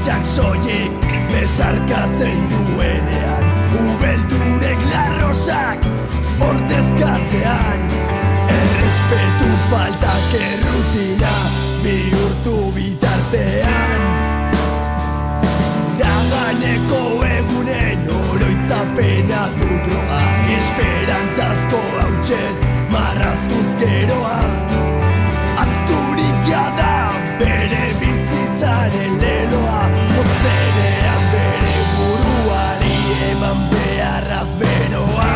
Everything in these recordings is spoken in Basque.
Ahotsak soilik besarkatzen duenean, ubeldurek larrosak ordezkatzean, errespetu faltak errutina bihurtu bitartean. Daganeko egunen oroitzapena du droga, esperantzazko hautsez marraztuz geroa. Azturika da bere bizitzaren leloa, ozenean bere buruari eman beharraz beroa.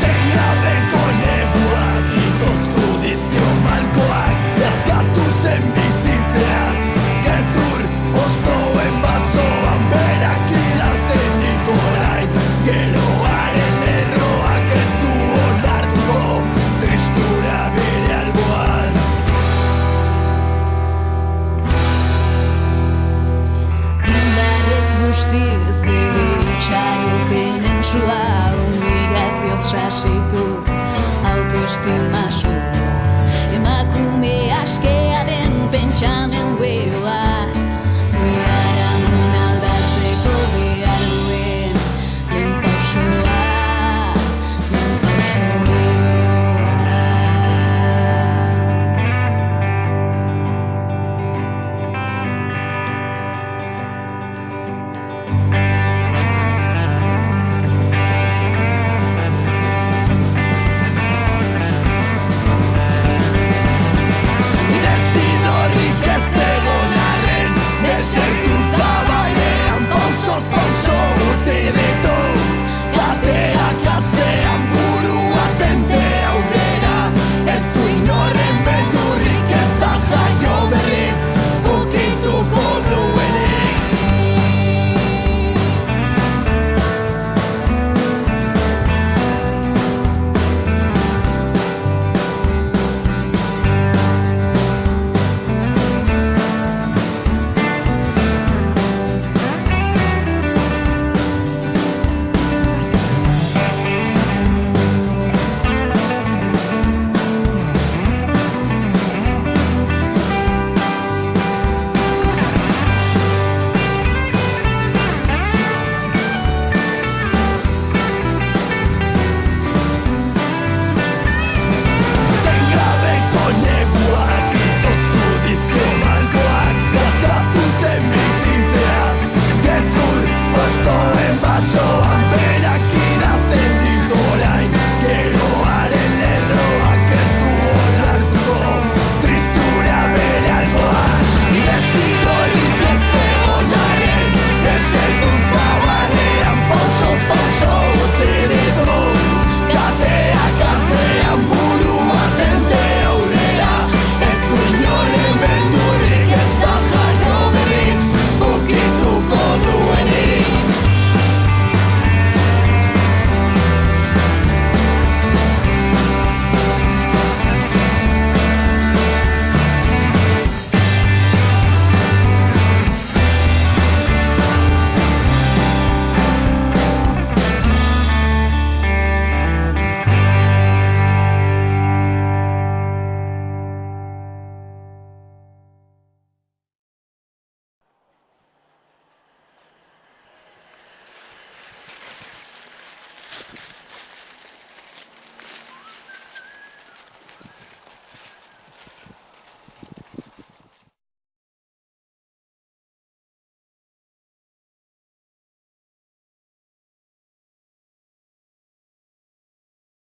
Tengabeko neguak izoztu dizkio malkoak, lazkatu zen bizitzeaz, gezur ostoen basoan berak idazten dik orain. Geroaren lerroak ez du onartuko tristura bere alboan. Indarrez guztiz bere itxaropenen sua, humilazioz sasituz autoestima sua. Emakume askea den pentsamen